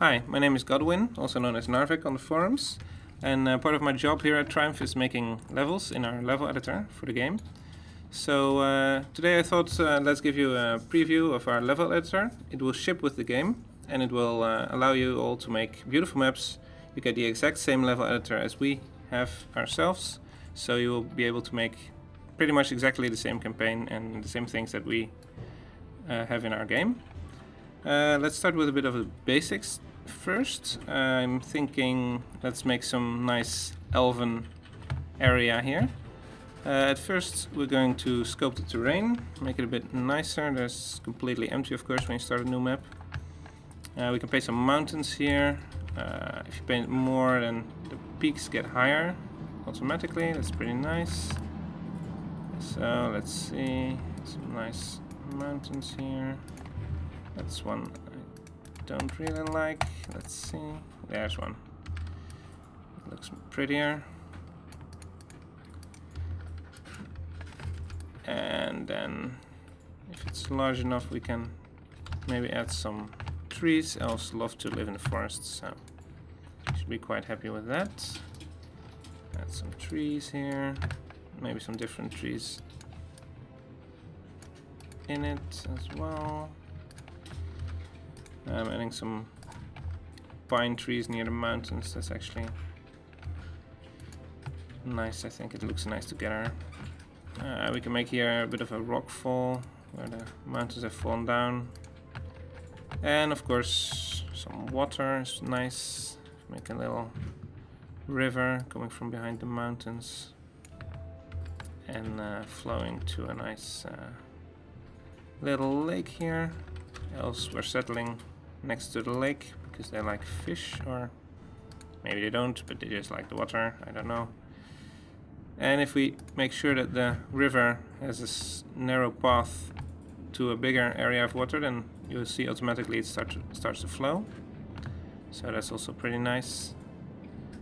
Hi, my name is Godwin, also known as Narvik on the forums, and part of my job here at Triumph is making levels in our level editor for the game. So today I thought let's give you a preview of our level editor. It will ship with the game, and it will allow you all to make beautiful maps. You get the exact same level editor as we have ourselves, so you will be able to make pretty much exactly the same campaign and the same things that we have in our game. Let's start with a bit of the basics first. I'm thinking let's make some nice elven area here. At first we're going to scope the terrain, make it a bit nicer. There's completely empty of course when you start a new map. We can paint some mountains here. If you paint more then the peaks get higher automatically. That's pretty nice. So let's see, some nice mountains here. That's one I don't really like. Let's see. There's one. It looks prettier. And then, if it's large enough, we can maybe add some trees. Elves love to live in the forest, so should be quite happy with that. Add some trees here. Maybe some different trees in it as well. I'm adding some pine trees near the mountains. That's actually nice. I think it looks nice together. We can make here a bit of a rock fall where the mountains have fallen down. And of course some water is nice. Make a little river coming from behind the mountains and flowing to a nice little lake here. Else we're settling next to the lake because they like fish, or maybe they don't, but they just like the water, I don't know. And if we make sure that the river has this narrow path to a bigger area of water, then you'll see automatically it starts to flow. So that's also pretty nice.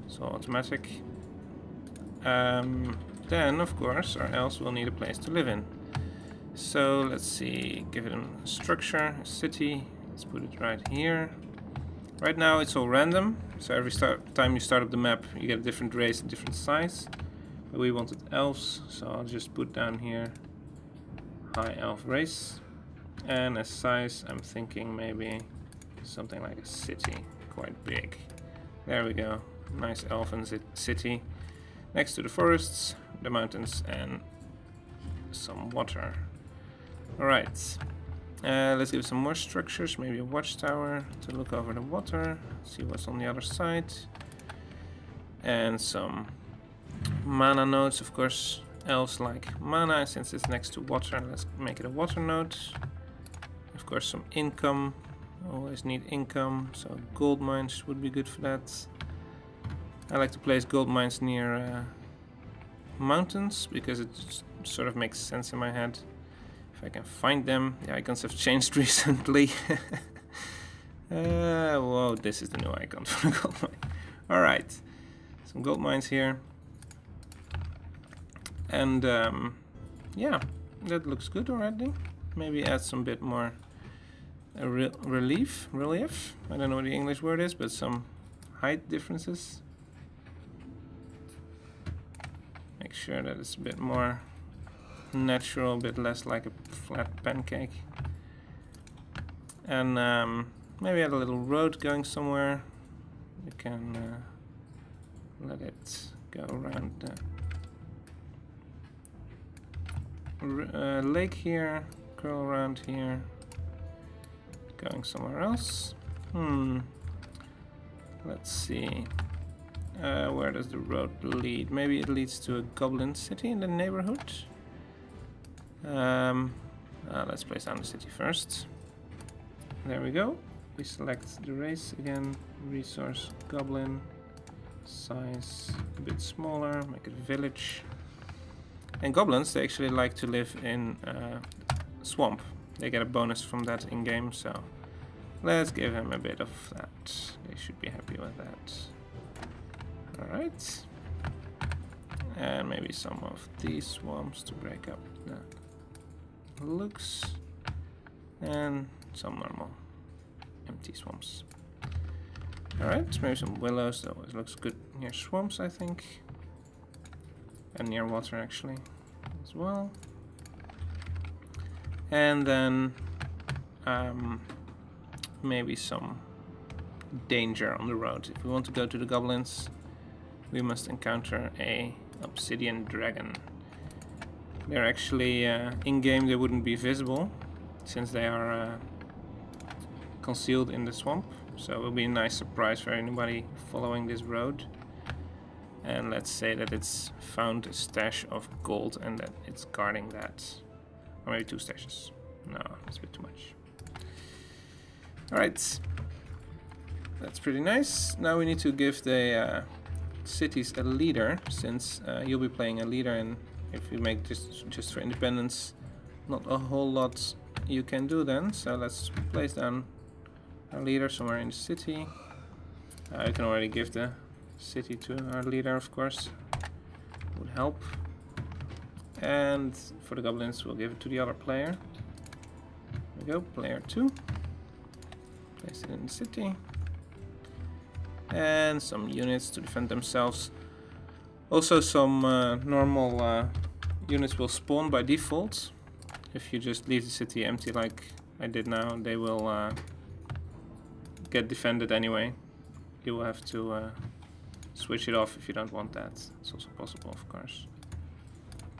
So automatic. Then of course our elves will need a place to live in. So let's see, give it a structure, a city. Let's put it right here. Right now it's all random, so every time you start up the map you get a different race, a different size. But we wanted elves, so I'll just put down here high elf race. And as size I'm thinking maybe something like a city, quite big. There we go, nice elven city. Next to the forests, the mountains and some water. Alright, let's give some more structures, maybe a watchtower to look over the water, see what's on the other side. And some mana nodes, of course, elves like mana, since it's next to water, let's make it a water node. Of course some income, always need income, so gold mines would be good for that. I like to place gold mines near mountains because it sort of makes sense in my head. If I can find them. The icons have changed recently. Whoa, this is the new icon for the gold mine. Alright, some gold mines here. And yeah, that looks good already. Maybe add some bit more relief. I don't know what the English word is, but some height differences. Make sure that it's a bit more natural, a bit less like a flat pancake. And maybe add a little road going somewhere. You can let it go around the lake here, curl around here, going somewhere else. Let's see. Where does the road lead? Maybe it leads to a goblin city in the neighborhood. Let's place down the city first. There we go. We select the race again. Resource goblin. Size a bit smaller. Make it a village. And goblins, they actually like to live in swamp. They get a bonus from that in game, so let's give him a bit of that. They should be happy with that. Alright. And maybe some of these swamps to break up the looks. And some normal empty swamps. Alright, maybe some willows. That always looks good near swamps, I think. And near water, actually, as well. And then maybe some danger on the road. If we want to go to the goblins, we must encounter a obsidian dragon. They're actually, in-game they wouldn't be visible, since they are concealed in the swamp. So it will be a nice surprise for anybody following this road. And let's say that it's found a stash of gold and that it's guarding that. Or maybe 2 stashes. No, that's a bit too much. Alright. That's pretty nice. Now we need to give the cities a leader, since you'll be playing a leader, and if you make this just for independence, not a whole lot you can do then. So let's place down our leader somewhere in the city. You can already give the city to our leader, of course. Would help. And for the goblins, we'll give it to the other player. There we go, player 2. Place it in the city. And some units to defend themselves. Also, some normal units will spawn by default. If you just leave the city empty like I did now, they will get defended anyway. You will have to switch it off if you don't want that. It's also possible, of course.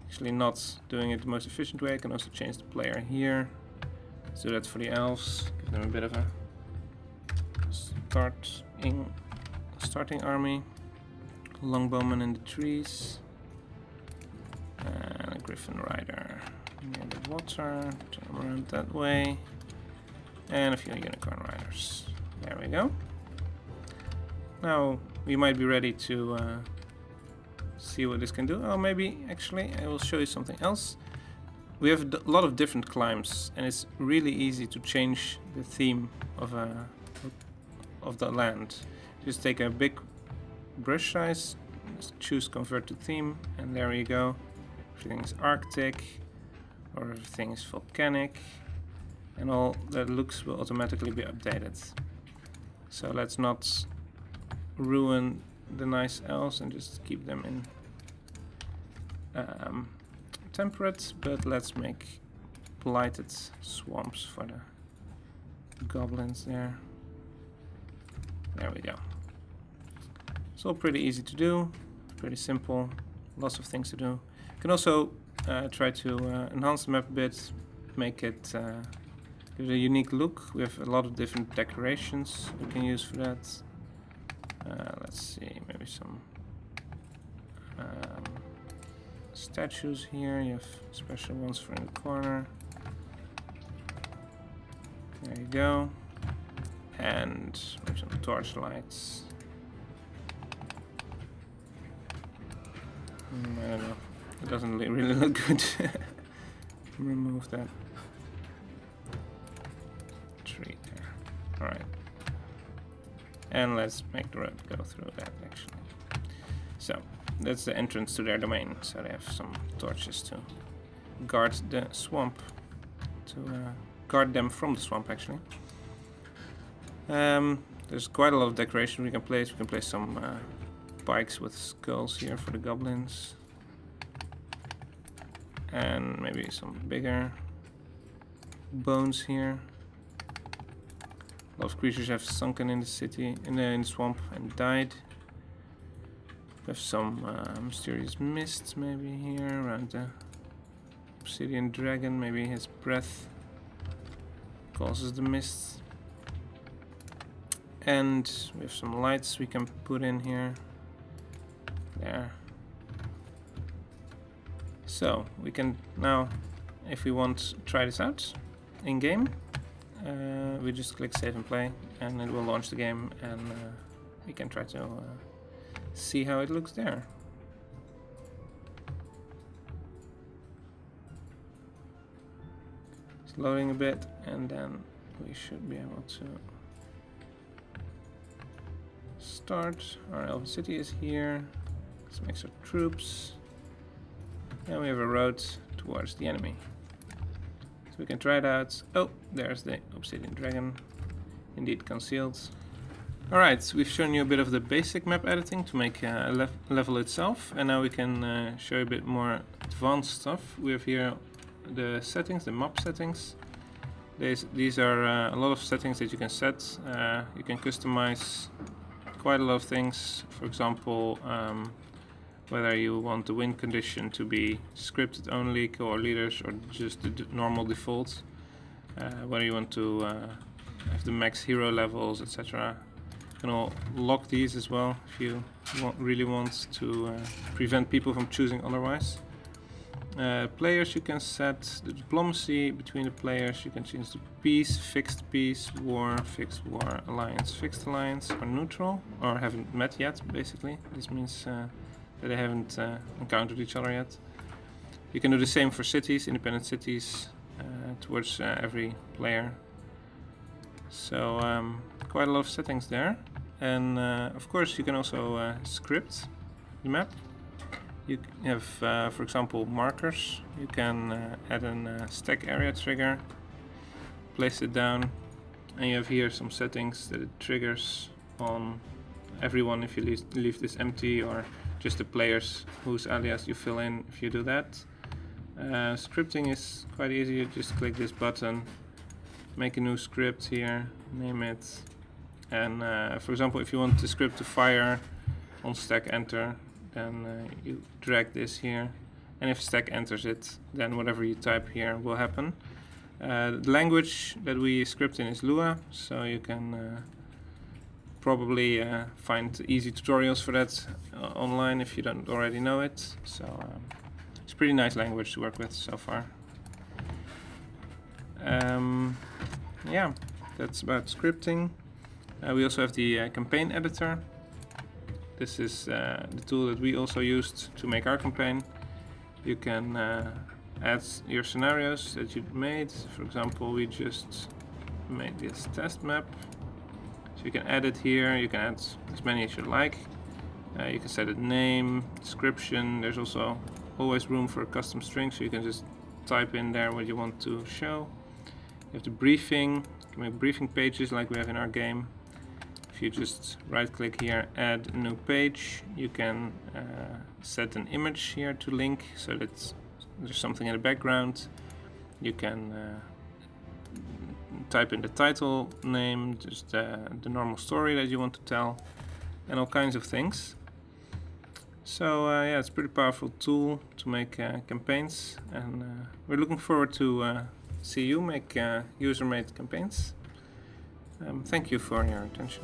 Actually not doing it the most efficient way. I can also change the player here. Let's do that for the elves. Give them a bit of a starting army. Longbowman in the trees. And a Griffin Rider near the water. Turn them around that way. And a few Unicorn Riders. There we go. Now we might be ready to see what this can do. Oh, maybe actually I will show you something else. We have a lot of different climbs, and it's really easy to change the theme of the land. Just take a big brush size, just choose convert to theme, and there you go. Everything is Arctic, or everything is volcanic, and all the looks will automatically be updated. So let's not ruin the nice elves and just keep them in temperate, but let's make blighted swamps for the goblins there. There we go. It's all pretty easy to do, pretty simple, lots of things to do. You can also try to enhance the map a bit, make it give it a unique look. We have a lot of different decorations we can use for that. Let's see, maybe some statues here. You have special ones for in the corner. There you go. And maybe some torch lights. I don't know. It doesn't really look good. Remove that tree there. Alright. And let's make the road go through that, actually. So, that's the entrance to their domain. So they have some torches to guard the swamp. To guard them from the swamp, actually. There's quite a lot of decoration we can place. We can place some bikes with skulls here for the goblins. And maybe some bigger bones here. A lot of creatures have sunken in the city, in the swamp, and died. We have some mysterious mists maybe here around the obsidian dragon. Maybe his breath causes the mists. And we have some lights we can put in here. There. So we can now, if we want, try this out in game. We just click save and play, and it will launch the game, and we can try to see how it looks there. It's loading a bit, and then we should be able to start. Our elven city is here. Some extra troops. And we have a road towards the enemy. So we can try it out. Oh, there's the obsidian dragon. Indeed concealed. Alright, we've shown you a bit of the basic map editing to make a level itself, and now we can show you a bit more advanced stuff. We have here the settings, the map settings. These are a lot of settings that you can set. You can customize quite a lot of things. For example, whether you want the win condition to be scripted only, core leaders, or just the normal default. Whether you want to have the max hero levels, etc. You can all lock these as well if you really want to prevent people from choosing otherwise. Players, you can set the diplomacy between the players. You can change the peace, fixed peace, war, fixed war, alliance, fixed alliance, or neutral, or haven't met yet. Basically, this means that they haven't encountered each other yet. You can do the same for cities, independent cities, towards every player. So quite a lot of settings there, and of course you can also script the map. You have, for example, markers. You can add a stack area trigger, place it down, and you have here some settings that it triggers on everyone if you leave this empty, or just the players whose alias you fill in if you do that. Scripting is quite easy. You just click this button, make a new script here, name it, and for example, if you want the script to fire on stack enter, then you drag this here, and if stack enters it, then whatever you type here will happen. The language that we script in is Lua, so you can probably find easy tutorials for that online if you don't already know it. So it's a pretty nice language to work with so far. Yeah, that's about scripting. We also have the campaign editor. This is the tool that we also used to make our campaign. You can add your scenarios that you made. For example, we just made this test map. So you can add it here. You can add as many as you like. You can set a name, description. There's also always room for a custom string, so you can just type in there what you want to show. You have the briefing. You can make briefing pages like we have in our game. If you just right click here, add a new page, you can set an image here to link so that there's something in the background. You can type in the title name, just the normal story that you want to tell, and all kinds of things. So yeah, it's a pretty powerful tool to make campaigns, and we're looking forward to see you make user-made campaigns. Thank you for your attention.